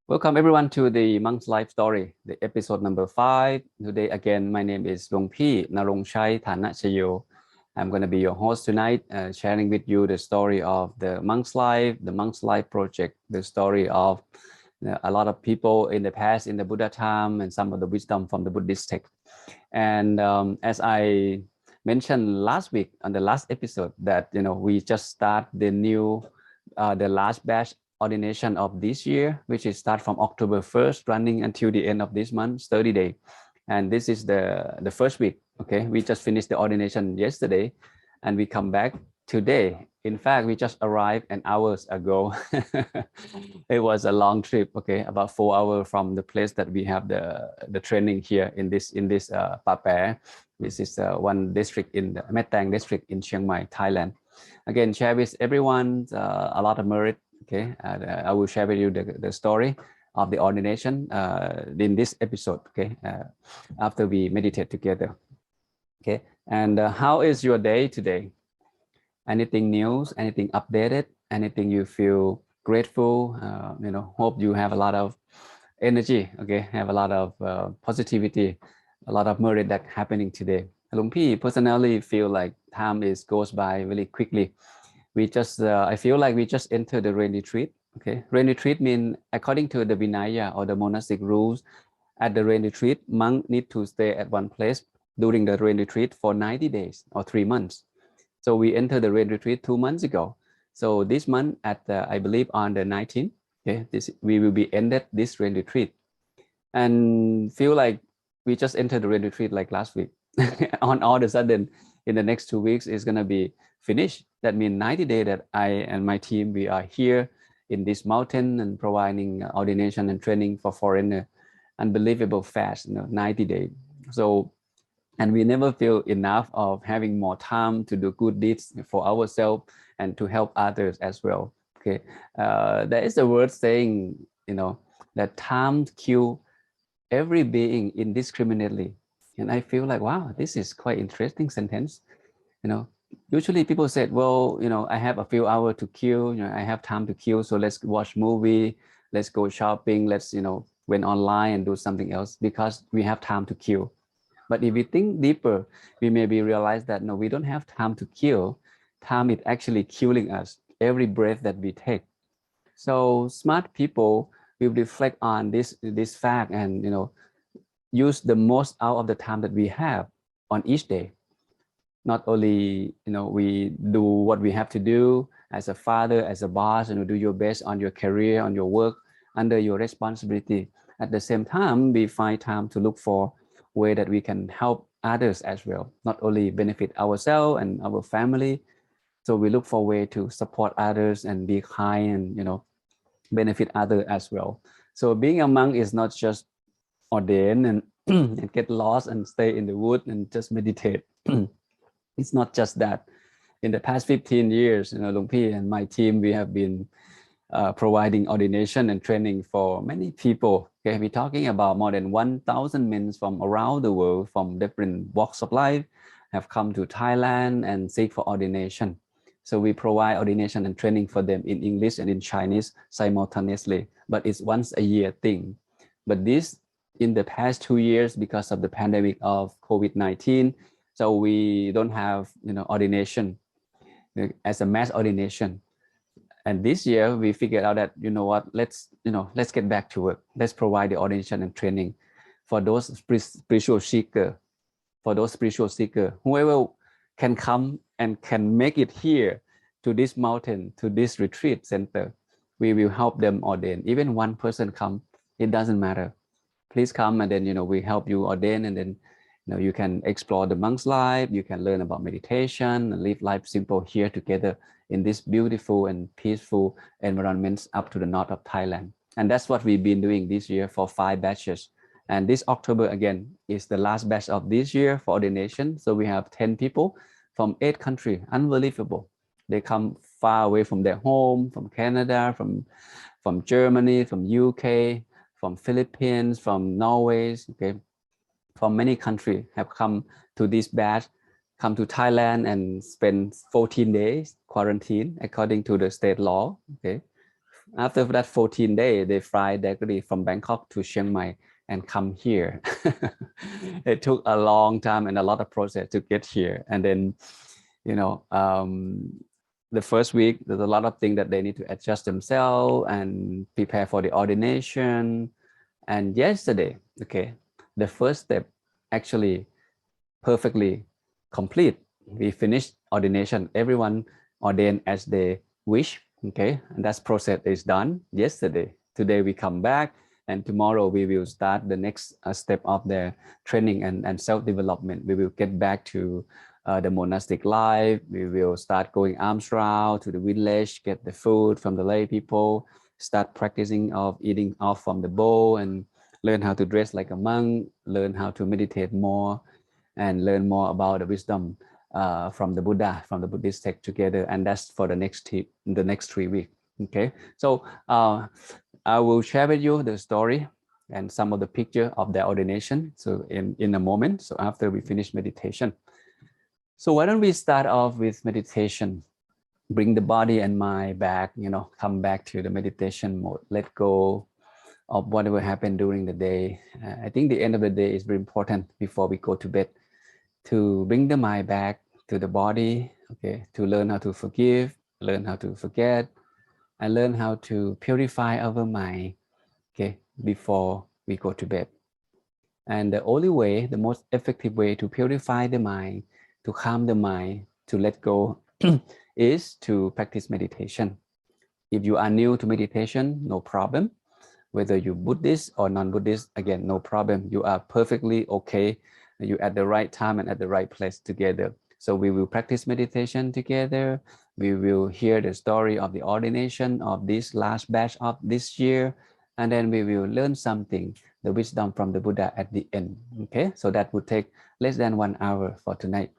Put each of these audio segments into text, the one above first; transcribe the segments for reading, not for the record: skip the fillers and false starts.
Welcome everyone to the Monk's Life Story, the episode number 5. Today again, my name is Luang Phi Narongchai Thanajayo. I'm going to be your host tonight, sharing with you the story of the Monk's Life project, the story of a lot of people in the past in the Buddha time and some of the wisdom from the Buddhist text. And as I mentioned last week on the last episode that we just start the last batch ordination of this year, which is start from October 1st, running until the end of this month, 30 days. And this is the first week. Okay, we just finished the ordination yesterday, and we come back today. In fact, we just arrived an hours ago. It was a long trip. Okay, about 4 hours from the place that we have the training here in this Pa Pae. This is one district in the Metang district in Chiang Mai, Thailand. Again, share with everyone a lot of merit. Okay, I will share with you the story of the ordination in this episode. Okay, after we meditate together. Okay, and how is your day today? Anything new? Anything updated? Anything you feel grateful? Hope you have a lot of energy. Okay, have a lot of positivity, a lot of merit that happening today. Luang Phi personally feel like time goes by really quickly. I feel like we just entered the rain retreat. Okay, rain retreat means according to the Vinaya or the monastic rules, at the rain retreat, monk need to stay at one place during the rain retreat for 90 days or 3 months. So we entered the rain retreat 2 months ago. So this month I believe on the 19th, okay, we will be ended this rain retreat, and feel like we just entered the rain retreat like last week. On all of a sudden, in the next 2 weeks, it's gonna be finished. That means 90 days that I and my team, we are here in this mountain and providing ordination and training for foreigner. Unbelievable fast, 90 days. So, and we never feel enough of having more time to do good deeds for ourselves and to help others as well. Okay, there is a word saying, that time kills every being indiscriminately. And I feel like, wow, this is quite interesting sentence. Usually people said, well, I have a few hours to kill, I have time to kill, so let's watch movie, let's go shopping, let's, went online and do something else because we have time to kill. But if we think deeper, we maybe realize that no, we don't have time to kill. Time is actually killing us every breath that we take. So smart people will reflect on this fact and use the most out of the time that we have on each day. Not only we do what we have to do as a father, as a boss, do your best on your career, on your work, under your responsibility. At the same time, we find time to look for way that we can help others as well, not only benefit ourselves and our family. So we look for way to support others and be kind and benefit others as well. So being a monk is not just ordain and, and get lost and stay in the wood and just meditate. It's not just that. In the past 15 years, Luang Phi and my team, we have been providing ordination and training for many people. Okay, we're talking about more than 1,000 men from around the world, from different walks of life, have come to Thailand and seek for ordination. So we provide ordination and training for them in English and in Chinese simultaneously, but it's once a year thing. But this, in the past 2 years, because of the pandemic of COVID-19, so we don't have ordination as a mass ordination. And this year we figured out that let's get back to work. Let's provide the ordination and training for those spiritual seeker, whoever can come and can make it here to this mountain, to this retreat center. We will help them ordain. Even one person come, it doesn't matter. Please come, and then we help you ordain, and then you can explore the monk's life, you can learn about meditation and live life simple here together in this beautiful and peaceful environments up to the north of Thailand. And that's what we've been doing this year for 5 batches. And this October again is the last batch of this year for ordination. So we have 10 people from 8 countries. Unbelievable. They come far away from their home, from Canada, from Germany, from UK, from Philippines, from Norway, okay, from many countries have come to this batch, come to Thailand and spend 14 days quarantine according to the state law. Okay, After that 14 days, they fly directly from Bangkok to Chiang Mai and come here. It took a long time and a lot of process to get here. And then, the first week, there's a lot of things that they need to adjust themselves and prepare for the ordination. And yesterday, okay, the first step actually perfectly complete. We finished ordination. Everyone ordained as they wish. Okay, and that process is done yesterday. Today we come back, and tomorrow we will start the next step of the training and self-development. We will get back to the monastic life. We will start going arms round to the village, get the food from the lay people, start practicing of eating off from the bowl, and learn how to dress like a monk, learn how to meditate more, and learn more about the wisdom from the Buddha, from the Buddhist text together. And that's for the next 3 weeks. Okay, so I will share with you the story and some of the picture of the ordination. So in a moment, so after we finish meditation. So why don't we start off with meditation? Bring the body and mind back, come back to the meditation mode. Let go of whatever happened during the day. I think the end of the day is very important before we go to bed, to bring the mind back to the body, okay, to learn how to forgive, learn how to forget, and learn how to purify our mind, okay, before we go to bed. And the only way, the most effective way to purify the mind, to calm the mind, to let go is to practice meditation. If you are new to meditation, no problem. Whether you Buddhist or non-Buddhist, again, no problem. You are perfectly okay. You're at the right time and at the right place together. So we will practice meditation together. We will hear the story of the ordination of this last batch of this year. And then we will learn something, the wisdom from the Buddha at the end. Okay, so that would take less than 1 hour for tonight.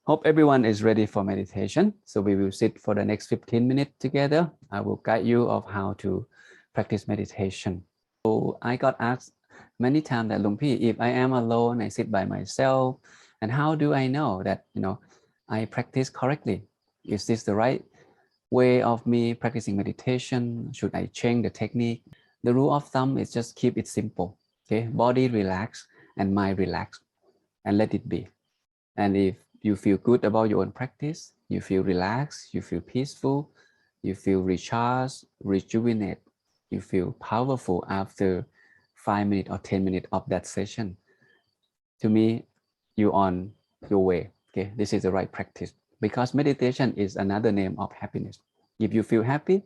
Hope everyone is ready for meditation. So we will sit for the next 15 minutes together. I will guide you of how to practice meditation. So I got asked many times that Luang Pi, if I am alone, I sit by myself, and how do I know that I practice correctly? Is this the right way of me practicing meditation? Should I change the technique? The rule of thumb is just keep it simple. Okay, body relax and mind relax, and let it be. And if you feel good about your own practice, you feel relaxed, you feel peaceful, you feel recharged, rejuvenate, you feel powerful after 5 minutes or 10 minutes of that session. To me, you're on your way. Okay, this is the right practice, because meditation is another name of happiness. If you feel happy,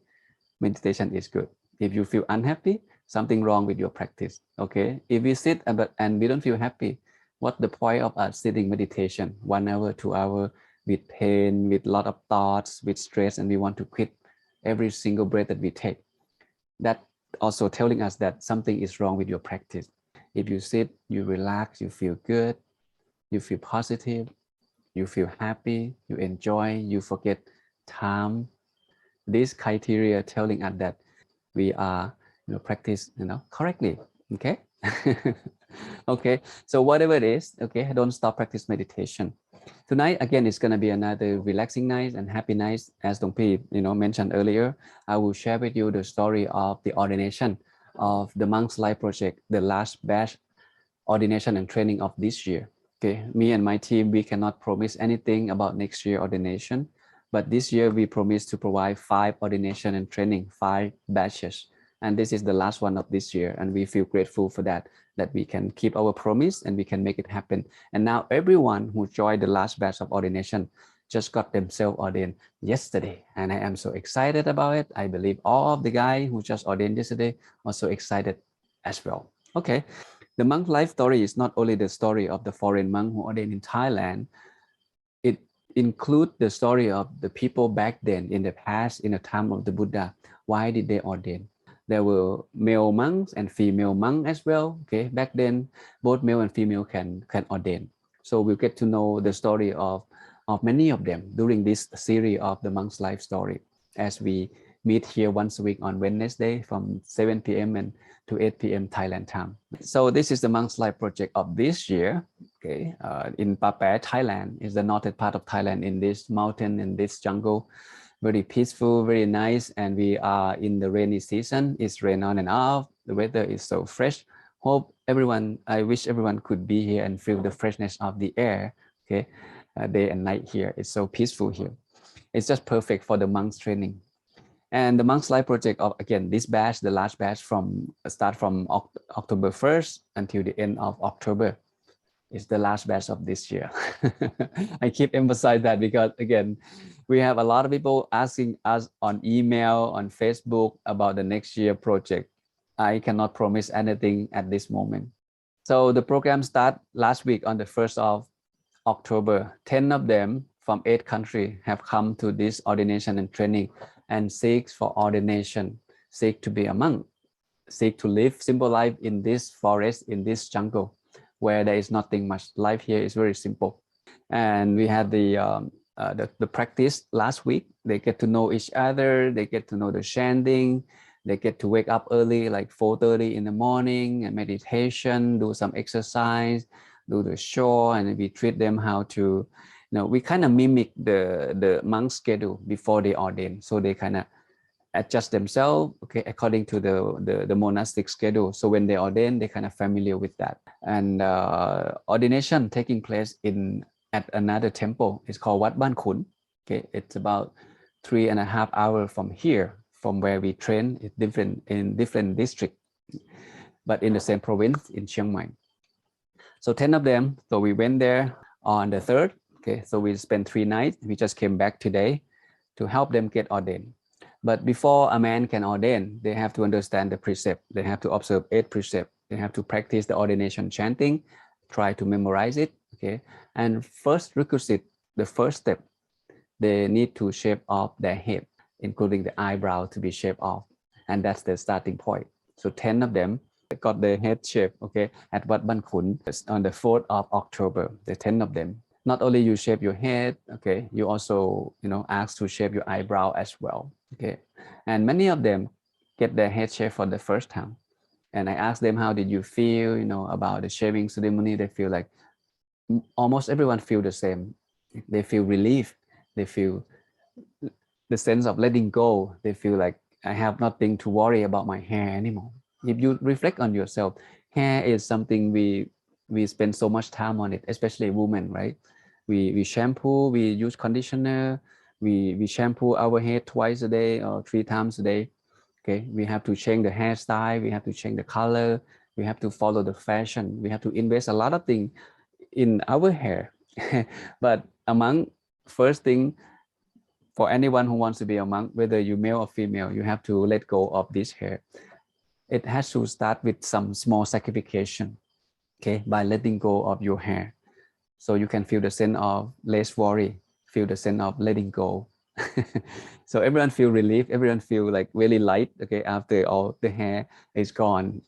meditation is good. If you feel unhappy, something wrong with your practice. Okay, if we sit and we don't feel happy, what's the point of us sitting meditation 1 hour, 2 hours with pain, with a lot of thoughts, with stress, and we want to quit every single breath that we take? That also telling us that something is wrong with your practice. If you sit, you relax, you feel good, you feel positive, you feel happy, you enjoy, you forget time. These criteria telling us that we are practice correctly. Okay. Okay, so whatever it is, okay, don't stop practice meditation. Tonight again, it's going to be another relaxing night and happy night. As Dong Pi mentioned earlier, I will share with you the story of the ordination of the Monk's Life Project, the last batch ordination and training of this year. Okay, me and my team, we cannot promise anything about next year ordination, but this year we promise to provide 5 ordination and training, 5 batches. And this is the last one of this year. And we feel grateful for that we can keep our promise and we can make it happen. And now everyone who joined the last batch of ordination just got themselves ordained yesterday. And I am so excited about it. I believe all of the guys who just ordained yesterday are so excited as well. Okay. The monk life story is not only the story of the foreign monk who ordained in Thailand. It includes the story of the people back then in the past, in the time of the Buddha. Why did they ordain? There were male monks and female monks as well. Okay, back then, both male and female can ordain. So we'll get to know the story of many of them during this series of the monk's life story, as we meet here once a week on Wednesday from 7 p.m. and to 8 p.m. Thailand time. So this is the monk's life project of this year. Okay, in Papaya, Thailand, is the northern part of Thailand, in this mountain, in this jungle. very peaceful, very nice. And we are in the rainy season. It's rain on and off. The weather is so fresh. I wish everyone could be here and feel the freshness of the air. Okay, day and night here. It's so peaceful here. It's just perfect for the monks training. And the Monks Life Project of, again, this batch, the last batch start from October 1st until the end of October. Is the last batch of this year. I keep emphasizing that because, again, we have a lot of people asking us on email, on Facebook about the next year project. I cannot promise anything at this moment. So the program started last week on the 1st of October. 10 of them from 8 countries have come to this ordination and training and seek for ordination, seek to be a monk, seek to live simple life in this forest, in this jungle, where there is nothing much. Life here is very simple. And we had the practice last week. They get to know each other. They get to know the chanting. They get to wake up early, like 4:30 in the morning, and meditation, do some exercise, do the chore, and we treat them how to, we kind of mimic the monk schedule before they ordain. So they kind of adjust themselves, okay, according to the monastic schedule. So when they ordain, they're kind of familiar with that. And ordination taking place at another temple. It's called Wat Ban Khun. Okay, it's about 3.5 hours from here, from where we train. It's in different districts, but in the same province in Chiang Mai. So 10 of them. So we went there on the 3rd. Okay, so we spent 3 nights. We just came back today to help them get ordained. But before a man can ordain, they have to understand the precept. They have to observe 8 precepts. They have to practice the ordination chanting, try to memorize it. Okay, and first requisite, the first step, they need to shave off their head, including the eyebrow to be shaved off, and that's the starting point. So 10 of them got their head shaved. Okay, at Wat Ban Khun on the 4th of October. The 10 of them. Not only you shave your head, okay, you also, asked to shave your eyebrow as well, okay. And many of them get their head shaved for the first time. And I asked them, how did you feel, about the shaving ceremony? They feel like almost everyone feel the same. They feel relief. They feel the sense of letting go. They feel like I have nothing to worry about my hair anymore. If you reflect on yourself, hair is something we spend so much time on it, especially women, right? We shampoo, we use conditioner, we shampoo our hair twice a day or 3 times a day. Okay, we have to change the hairstyle, we have to change the color, we have to follow the fashion, we have to invest a lot of things in our hair. But among first thing, for anyone who wants to be a monk, whether you male or female, you have to let go of this hair. It has to start with some small sacrifice, okay, by letting go of your hair. So you can feel the sense of less worry, feel the sense of letting go. So everyone feel relief, everyone feel like really light, okay, after all the hair is gone.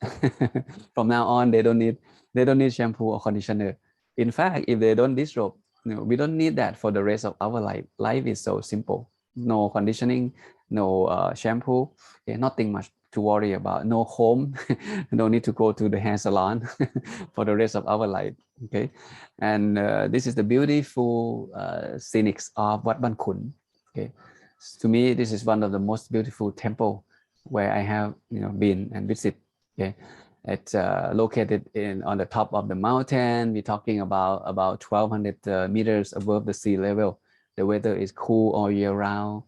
From now on, they don't need shampoo or conditioner. In fact, if they don't disrobe, we don't need that for the rest of our life. Life is so simple. No conditioning, no shampoo, okay, nothing much to worry about. No home, no need to go to the hair salon for the rest of our life. Okay, and this is the beautiful scenics of Wat Ban Khun. Okay, to me, this is one of the most beautiful temple where I have been and visit. Okay, it's located on the top of the mountain. We're talking about 1,200 meters above the sea level. The weather is cool all year round,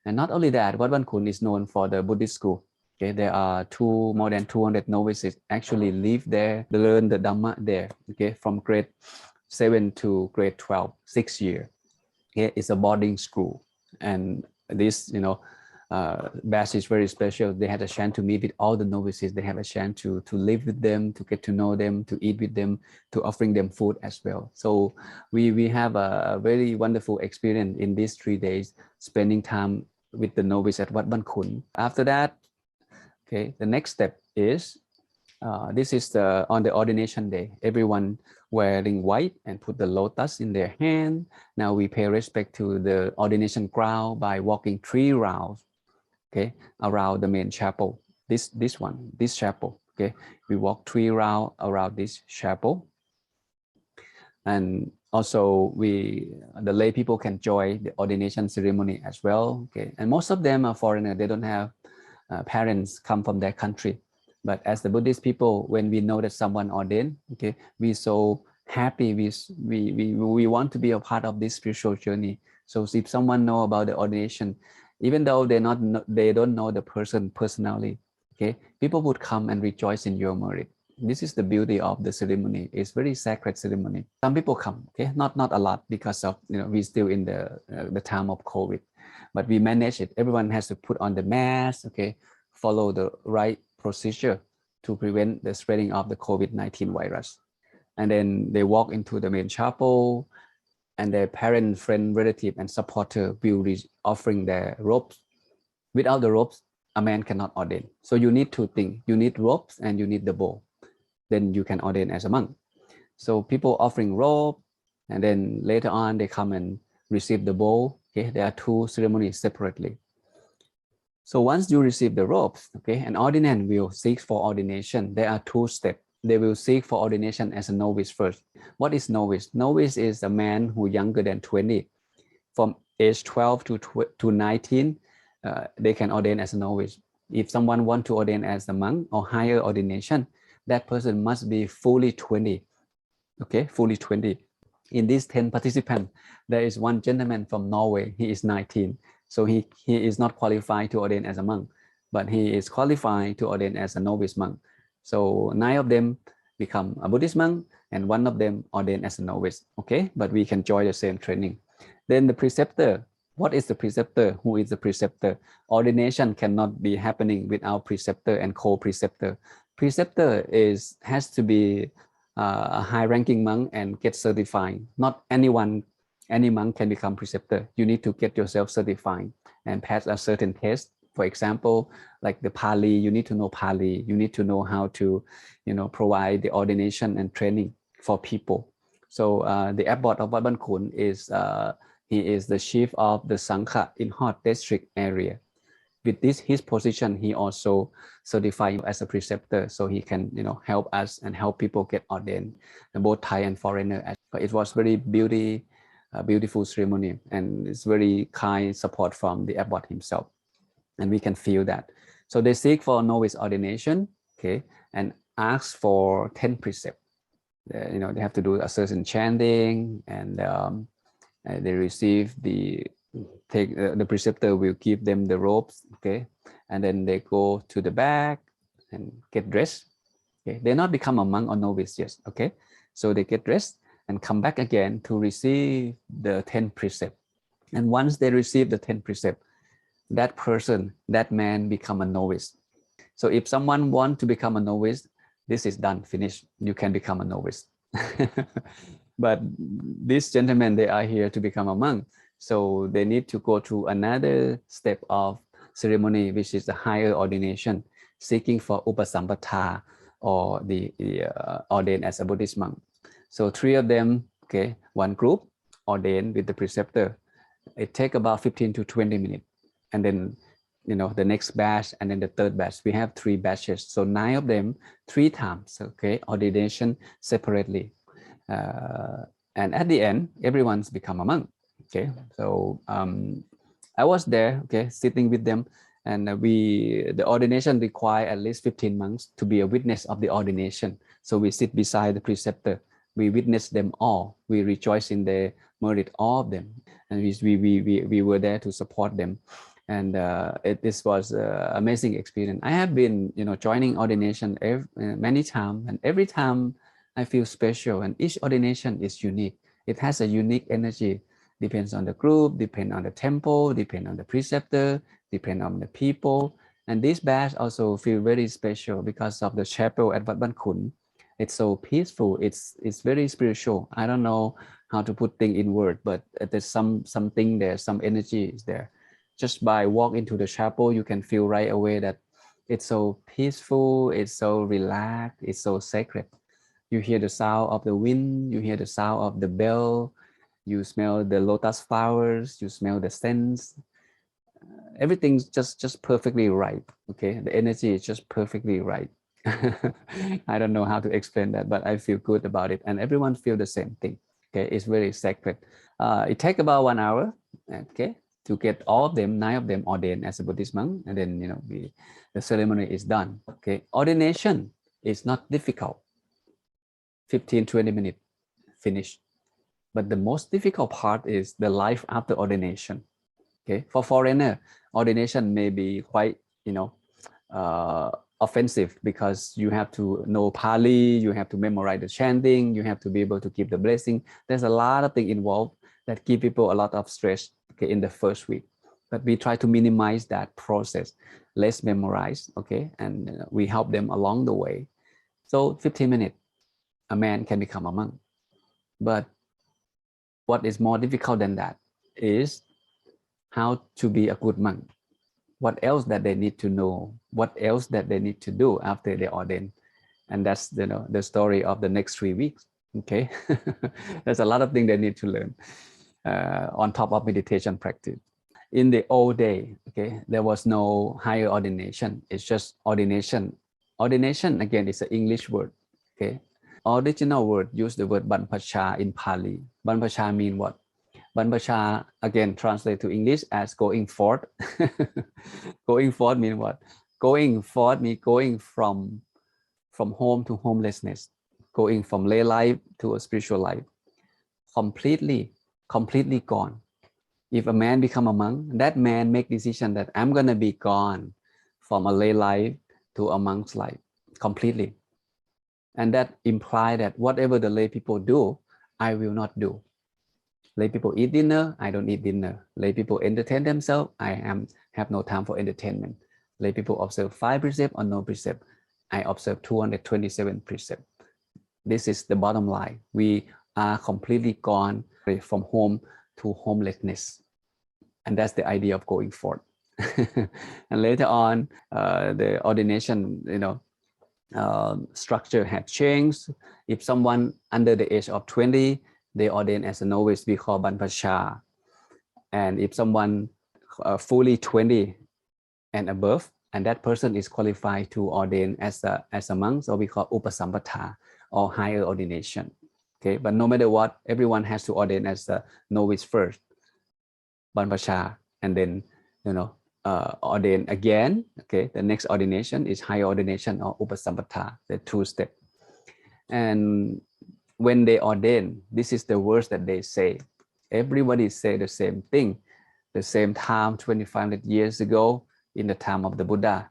and not only that, Wat Ban Khun is known for the Buddhist school. Okay, there are more than 200 novices actually live there. They learn the Dhamma there. Okay, from grade 7 to grade 12, 6 years. Okay, it's a boarding school, and this batch is very special. They had a chance to meet with all the novices. They have a chance to live with them, to get to know them, to eat with them, to offering them food as well. So we have a very wonderful experience in these 3 days, spending time with the novice at Wat Ban Khun. After that, okay, the next step is this is on the ordination day. Everyone wearing white and put the lotus in their hand. Now we pay respect to the ordination ground by walking 3 rounds, okay, around the main chapel. This chapel, okay. We walk 3 rounds around this chapel, and Also, the lay people can join the ordination ceremony as well. Okay, and most of them are foreigner. They don't have parents come from their country. But as the Buddhist people, when we know that someone ordained, okay, we so happy. We want to be a part of this spiritual journey. So if someone know about the ordination, even though they don't know the person personally, okay, people would come and rejoice in your merit. This is the beauty of the ceremony. It's very sacred ceremony. Some people come, okay, not a lot because of we're still in the time of COVID, but we manage it. Everyone has to put on the mask, okay, follow the right procedure to prevent the spreading of the COVID-19 virus. And then they walk into the main chapel, and their parent, friend, relative, and supporter will be offering their robes. Without the robes, a man cannot ordain. So you need two things. You need robes and you need the bowl. Then you can ordain as a monk. So people offering robe, and then later on they come and receive the bowl. Okay, there are two ceremonies separately. So once you receive the robes, okay, an ordinand will seek for ordination. There are two steps. They will seek for ordination as a novice first. What is novice? Novice is a man who younger than 20. From age 12 to 19, they can ordain as a novice. If someone wants to ordain as a monk or higher ordination, that person must be fully 20. Okay, fully 20. In these 10 participants, there is one gentleman from Norway. He is 19. So he is not qualified to ordain as a monk, but he is qualified to ordain as a novice monk. So 9 of them become a Buddhist monk, and 1 of them ordain as a novice. Okay, but we can join the same training. Then the preceptor. What is the preceptor? Who is the preceptor? Ordination cannot be happening without preceptor and co-preceptor. Preceptor has to be a high-ranking monk and get certified. Not any monk can become preceptor. You need to get yourself certified and pass a certain test. For example, like the Pali, you need to know Pali. You need to know how to, provide the ordination and training for people. So the abbot of Wat Ban Khun he is the chief of the Sangha in Hot District area. With his position, he also certified as a preceptor, so he can, help us and help people get ordained, both Thai and foreigner. It was very beautiful ceremony, and it's very kind support from the abbot himself, and we can feel that. So they seek for novice ordination, okay, and ask for 10 precepts. They have to do a certain chanting, and they receive the preceptor will give them the robes, okay, and then they go to the back and get dressed. Okay, they not become a monk or novice yet, okay, so they get dressed and come back again to receive the 10 precepts. And once they receive the 10 precepts, that man become a novice. So if someone want to become a novice, this is done, finished. You can become a novice. But these gentlemen, they are here to become a monk. So they need to go through another step of ceremony, which is the higher ordination, seeking for upasampada, or the ordained as a Buddhist monk. So 3 of them, okay, one group ordained with the preceptor. It takes about 15 to 20 minutes. And then, the next batch, and then the third batch. We have 3 batches. So 9 of them, 3 times, okay, ordination separately. And at the end, everyone's become a monk. Okay, so I was there, okay, sitting with them, and the ordination require at least 15 monks to be a witness of the ordination. So we sit beside the preceptor. We witness them all. We rejoice in the merit, all of them, and we were there to support them. And this was an amazing experience. I have been, joining ordination many times, and every time I feel special. And each ordination is unique. It has a unique energy. Depends on the group, depend on the temple, depend on the preceptor, depend on the people. And this batch also feel very special because of the chapel at Wat Ban Khun. It's so peaceful. It's very spiritual. I don't know how to put things in word, but there's something there, some energy is there. Just by walk into the chapel, you can feel right away that it's so peaceful, it's so relaxed, it's so sacred. You hear the sound of the wind, you hear the sound of the bell, you smell the lotus flowers, you smell the scents. Everything's just perfectly right. Okay, the energy is just perfectly right. I don't know how to explain that, but I feel good about it, and everyone feel the same thing. Okay, it's very sacred. It takes about 1 hour, okay, to get all of them, 9 of them ordained as a Buddhist monk, and then the ceremony is done. Okay, ordination is not difficult. 15-20 minutes, finish. But the most difficult part is the life after ordination. Okay, for foreigner, ordination may be quite offensive because you have to know Pali, you have to memorize the chanting, you have to be able to give the blessing. There's a lot of things involved that give people a lot of stress, okay, in the first week. But we try to minimize that process, less memorize, okay, and we help them along the way. So 15 minutes, a man can become a monk. But what is more difficult than that is how to be a good monk. What else that they need to know, what else that they need to do after they ordain. And that's the story of the next 3 weeks. Okay. There's a lot of things they need to learn on top of meditation practice. In the old day, okay, there was no higher ordination. It's just ordination. Ordination, again, is an English word. Okay. Original word use the word Banpacha in Pali. Banpacha mean what? Banpacha, again, translate to English as going forth. Going forth mean what? Going forth means going from home to homelessness, going from lay life to a spiritual life. Completely gone. If a man become a monk, that man make decision that I'm gonna be gone from a lay life to a monk's life, completely. And that implies that whatever the lay people do, I will not do. Lay people eat dinner, I don't eat dinner. Lay people entertain themselves, I have no time for entertainment. Lay people observe 5 precepts or no precept, I observe 227 precepts. This is the bottom line. We are completely gone from home to homelessness. And that's the idea of going forth. And later on, the ordination, structure had changed. If someone under the age of 20, they ordain as a novice, we call Banpacha. And if someone fully 20 and above, and that person is qualified to ordain as a monk, so we call Upasamppata or higher ordination. Okay, but no matter what, everyone has to ordain as a novice first, Banpacha, and then ordain again. Okay, the next ordination is higher ordination or Upasamppata, the 2 steps. And when they ordain, this is the words that they say. Everybody say the same thing. The same time 2,500 years ago in the time of the Buddha.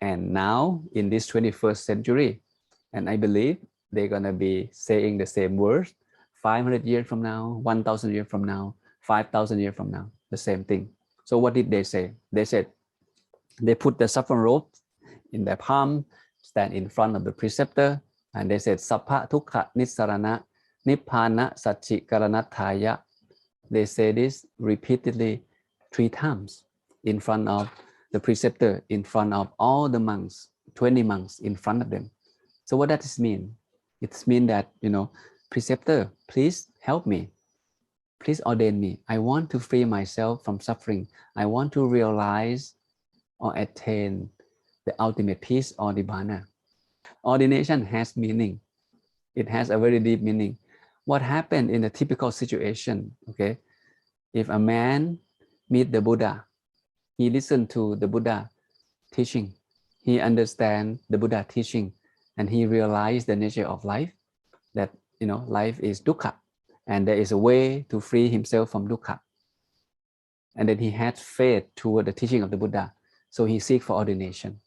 And now in this 21st century, and I believe they're gonna be saying the same words 500 years from now, 1,000 years from now, 5,000 years from now, the same thing. So what did they say? They said, they put the saffron robe in their palm, stand in front of the preceptor, and they said, Sabbadukkha, nissarana, Nibbana, sacchikaranatthaya. They say this repeatedly 3 times in front of the preceptor, in front of all the monks, 20 monks in front of them. So what does this mean? It means that, preceptor, please help me. Please ordain me. I want to free myself from suffering. I want to realize or attain the ultimate peace or Nibbana. Ordination has meaning. It has a very deep meaning. What happened in a typical situation, okay? If a man meet the Buddha, he listened to the Buddha teaching, he understands the Buddha teaching, and he realized the nature of life, that life is dukkha, and there is a way to free himself from dukkha. And then he had faith toward the teaching of the Buddha, so he seek for ordination.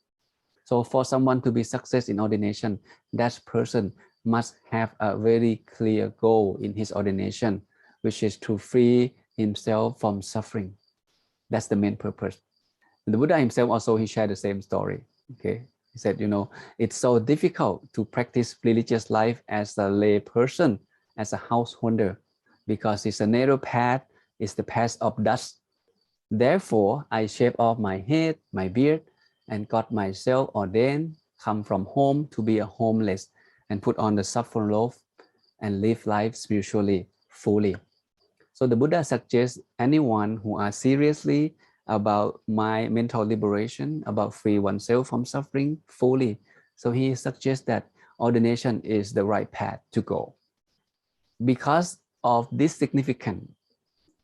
So for someone to be success in ordination, that person must have a very clear goal in his ordination, which is to free himself from suffering. That's the main purpose. And the Buddha himself also, he shared the same story. Okay, he said, it's so difficult to practice religious life as a lay person, as a householder, because it's a narrow path, it's the path of dust. Therefore, I shave off my head, my beard, and got myself ordained, come from home to be a homeless, and put on the saffron robe and live life spiritually, fully. So the Buddha suggests anyone who are seriously about my mental liberation, about free oneself from suffering fully. So he suggests that ordination is the right path to go. Because of this significance.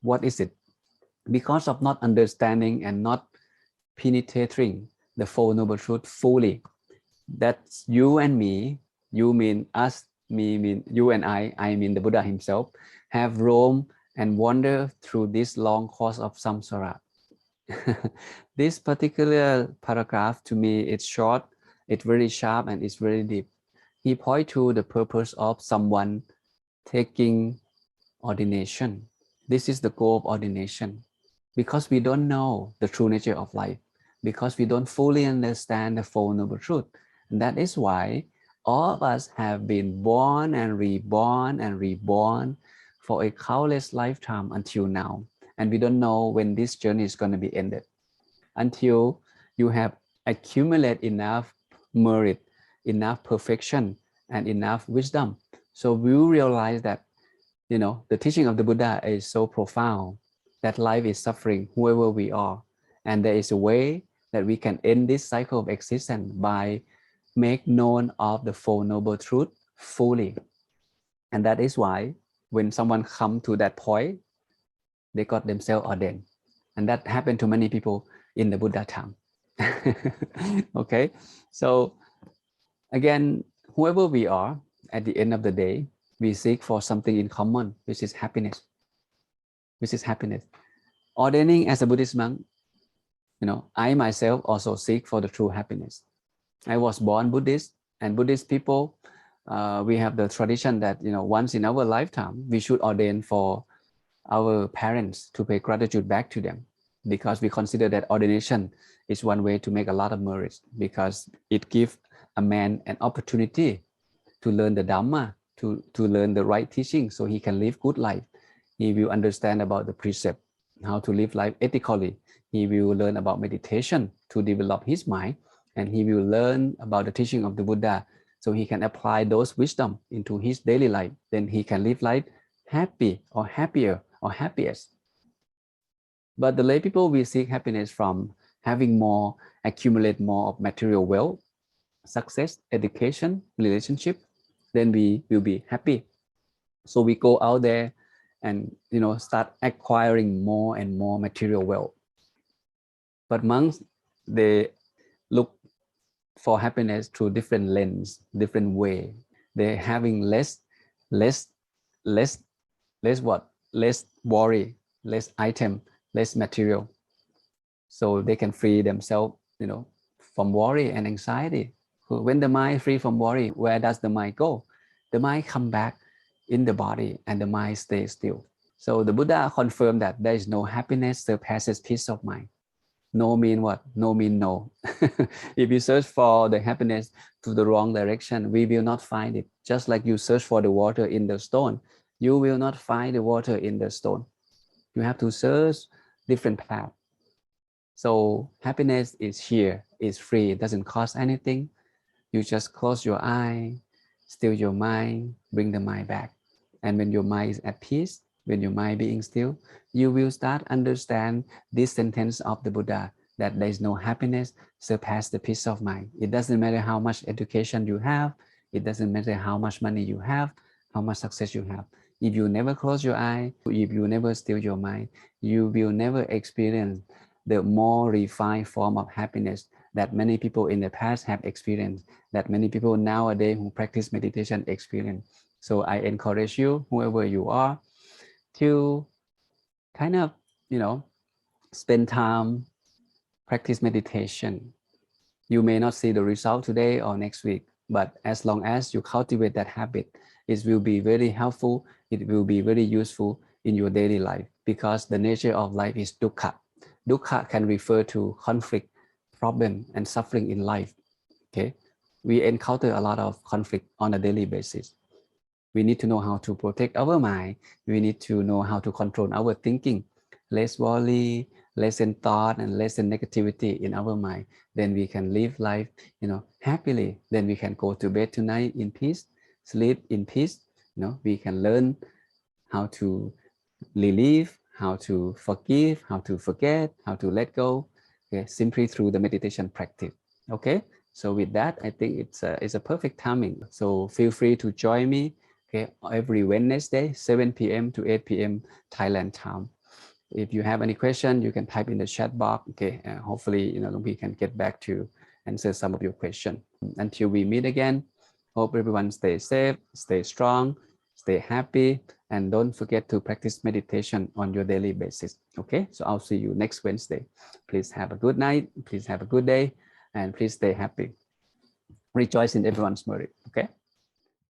What is it? Because of not understanding and not penetrating the Four Noble Truths fully. That's you and me, you mean us, me mean you and I mean the Buddha himself, have roamed and wandered through this long course of samsara. This particular paragraph to me, it's short, it's very sharp, and it's very deep. He points to the purpose of someone taking ordination. This is the goal of ordination. Because we don't know the true nature of life, because we don't fully understand the Four Noble Truths. And that is why all of us have been born and reborn for a countless lifetime until now. And we don't know when this journey is going to be ended. Until you have accumulated enough merit, enough perfection, and enough wisdom. So we realize that, the teaching of the Buddha is so profound that life is suffering, whoever we are. And there is a way that we can end this cycle of existence by make known of the Four Noble Truths fully. And that is why when someone come to that point, they got themselves ordained. And that happened to many people in the Buddha time. Okay, so again, whoever we are, at the end of the day, we seek for something in common, which is happiness. Ordaining as a Buddhist monk, I myself also seek for the true happiness. I was born Buddhist, and Buddhist people, we have the tradition that, once in our lifetime, we should ordain for our parents to pay gratitude back to them, because we consider that ordination is one way to make a lot of merit, because it gives a man an opportunity to learn the Dhamma, to learn the right teaching so he can live good life. He will understand about the precept, how to live life ethically. He will learn about meditation to develop his mind, and he will learn about the teaching of the Buddha so he can apply those wisdom into his daily life. Then he can live life happy or happier or happiest. But the lay people, we seek happiness from having more, accumulate more of material wealth, success, education, relationship, then we will be happy. So we go out there and start acquiring more and more material wealth. But monks, they look for happiness through different lens, different way. They're having less worry, less item, less material. So they can free themselves, from worry and anxiety. When the mind free from worry, where does the mind go? The mind come back in the body and the mind stays still. So the Buddha confirmed that there is no happiness surpasses peace of mind. No mean what? No mean no. If you search for the happiness to the wrong direction, we will not find it. Just like you search for the water in the stone, you will not find the water in the stone. You have to search different paths. So happiness is here, it's free, it doesn't cost anything. You just close your eye, still your mind, bring the mind back. And when your mind is at peace, when your mind being still, you will start understand this sentence of the Buddha, that there is no happiness surpass the peace of mind. It doesn't matter how much education you have, it doesn't matter how much money you have, how much success you have. If you never close your eye, if you never still your mind, you will never experience the more refined form of happiness that many people in the past have experienced, that many people nowadays who practice meditation experience. So I encourage you, whoever you are, to kind of, spend time, practice meditation. You may not see the result today or next week, but as long as you cultivate that habit, it will be very helpful. It will be very useful in your daily life, because the nature of life is dukkha. Dukkha can refer to conflict, problem, and suffering in life. Okay, we encounter a lot of conflict on a daily basis. We need to know how to protect our mind. We need to know how to control our thinking. Less worry, less in thought, and less in negativity in our mind. Then we can live life, happily. Then we can go to bed tonight in peace, sleep in peace. We can learn how to relieve, how to forgive, how to forget, how to let go, okay, simply through the meditation practice. Okay, so with that, I think it's a perfect timing. So feel free to join me Okay, every Wednesday, 7 p.m. to 8 p.m. Thailand time. If you have any question, you can type in the chat box. Okay, hopefully, we can get back to answer some of your question. Until we meet again, hope everyone stay safe, stay strong, stay happy, and don't forget to practice meditation on your daily basis. Okay, so I'll see you next Wednesday. Please have a good night. Please have a good day, and please stay happy. Rejoice in everyone's merit. Okay.